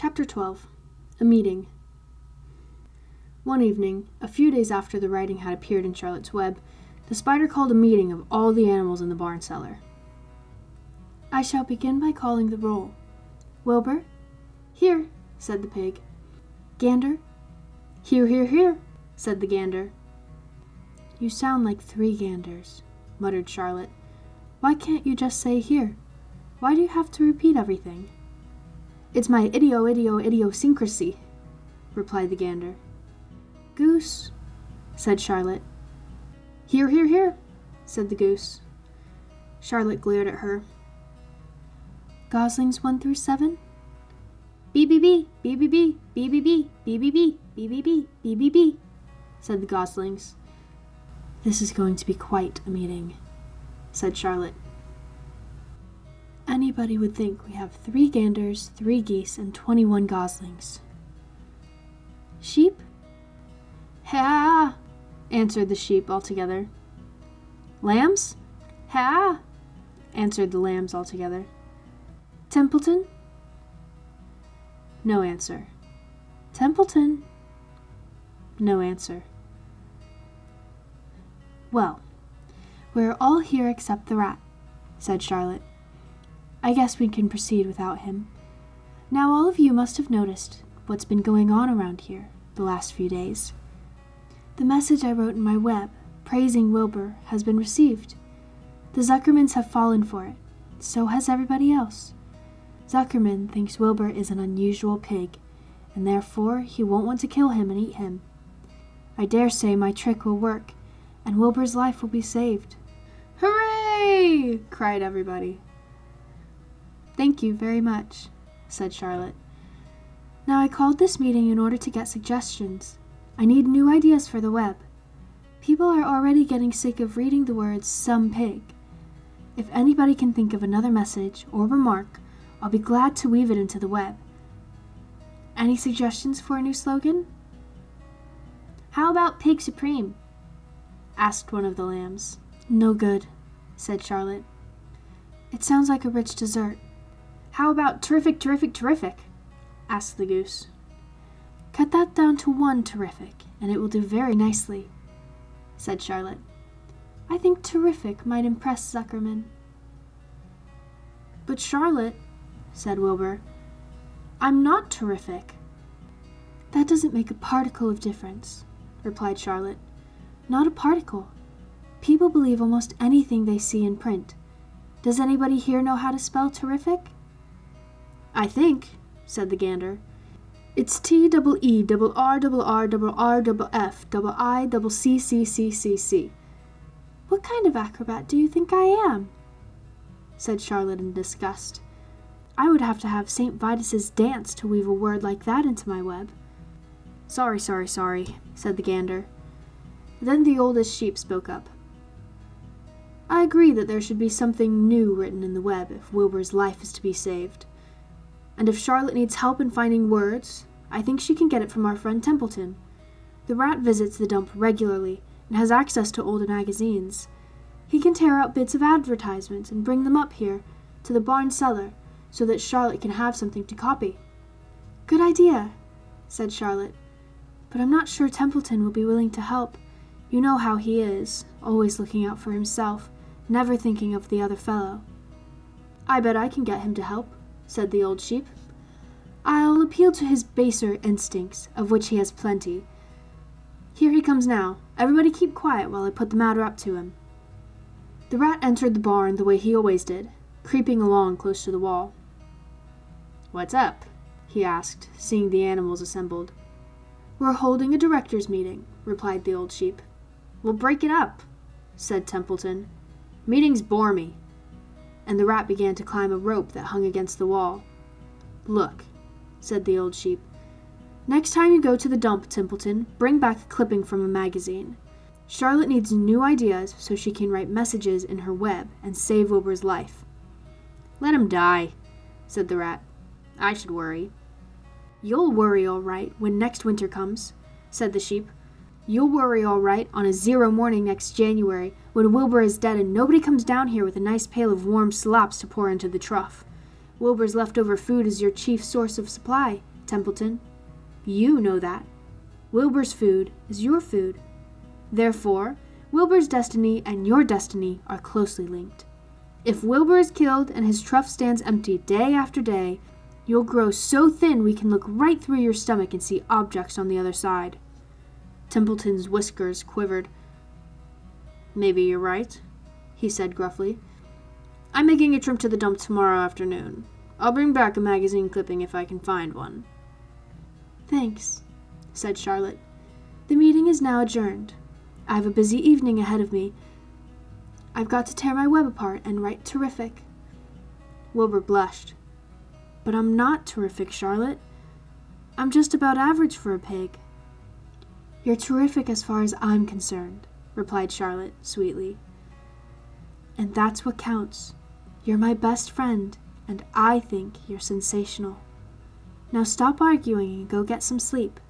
Chapter 12. A Meeting. One evening, a few days after the writing had appeared in Charlotte's Web, the spider called a meeting of all the animals in the barn cellar. "I shall begin by calling the roll. Wilbur?" "Here," said the pig. "Gander?" "Here, here, here," said the gander. "You sound like 3 ganders," muttered Charlotte. "Why can't you just say here? Why do you have to repeat everything?" "It's my idiosyncrasy," replied the gander. "Goose?" said Charlotte. "Here, here, here," said the goose. Charlotte glared at her. "Goslings 1 through 7? "BBB, BBB, BBB, BBB, BBB, BBB," said the goslings. "This is going to be quite a meeting," said Charlotte. "Anybody would think we have 3 ganders, 3 geese, and 21 goslings." "Sheep?" "Ha!" answered the sheep all together. "Lambs?" "Ha!" answered the lambs all together. "Templeton?" No answer. "Templeton?" No answer. "Well, we're all here except the rat," said Charlotte. "I guess we can proceed without him. Now all of you must have noticed what's been going on around here the last few days. The message I wrote in my web, praising Wilbur, has been received. The Zuckermans have fallen for it. So has everybody else. Zuckerman thinks Wilbur is an unusual pig, and therefore he won't want to kill him and eat him. I dare say my trick will work, and Wilbur's life will be saved." "Hooray!" cried everybody. "Thank you very much," said Charlotte. "Now I called this meeting in order to get suggestions. I need new ideas for the web. People are already getting sick of reading the words "some pig." If anybody can think of another message or remark, I'll be glad to weave it into the web. Any suggestions for a new slogan? "How about Pig Supreme?" asked one of the lambs. "No good," said Charlotte. "It sounds like a rich dessert." "How about Terrific, Terrific, Terrific?" asked the goose. "Cut that down to 1 terrific, and it will do very nicely," said Charlotte. "I think terrific might impress Zuckerman." "But Charlotte," said Wilbur, "I'm not terrific." "That doesn't make a particle of difference," replied Charlotte. "Not a particle. People believe almost anything they see in print. Does anybody here know how to spell terrific?" "I think," said the gander, "it's TEERRRFFIICCCCC." "What kind of acrobat do you think I am?" said Charlotte in disgust. "I would have to have St. Vitus's dance to weave a word like that into my web." Sorry, said the gander. Then the oldest sheep spoke up. "I agree that there should be something new written in the web if Wilbur's life is to be saved. And if Charlotte needs help in finding words, I think she can get it from our friend Templeton. The rat visits the dump regularly and has access to older magazines. He can tear out bits of advertisements and bring them up here to the barn cellar so that Charlotte can have something to copy." "Good idea," said Charlotte. "But I'm not sure Templeton will be willing to help. You know how he is, always looking out for himself, never thinking of the other fellow." "I bet I can get him to help," said the old sheep. "I'll appeal to his baser instincts, of which he has plenty. Here he comes now. Everybody keep quiet while I put the matter up to him." The rat entered the barn the way he always did, creeping along close to the wall. "What's up?" he asked, seeing the animals assembled. "We're holding a directors' meeting," replied the old sheep. "Well, break it up," said Templeton. "Meetings bore me." And the rat began to climb a rope that hung against the wall. "Look," said the old sheep. "Next time you go to the dump, Templeton, bring back a clipping from a magazine. Charlotte needs new ideas so she can write messages in her web and save Wilbur's life." "Let him die," said the rat. "I should worry." "You'll worry all right when next winter comes," said the sheep. "You'll worry all right on a 0 morning next January when Wilbur is dead and nobody comes down here with a nice pail of warm slops to pour into the trough. Wilbur's leftover food is your chief source of supply. Templeton. You know that. Wilbur's food is your food. Therefore, Wilbur's destiny and your destiny are closely linked. If Wilbur is killed and his trough stands empty day after day, you'll grow so thin we can look right through your stomach and see objects on the other side. Templeton's whiskers quivered. Maybe you're right, he said gruffly. I'm making a trip to the dump tomorrow afternoon. I'll bring back a magazine clipping if I can find one. Thanks, said Charlotte. The meeting is now adjourned. I have a busy evening ahead of me. I've got to tear my web apart and write terrific. Wilbur blushed. But I'm not terrific, Charlotte. I'm just about average for a pig. You're terrific as far as I'm concerned, replied Charlotte sweetly. And that's what counts. You're my best friend, and I think you're sensational. Now stop arguing and go get some sleep.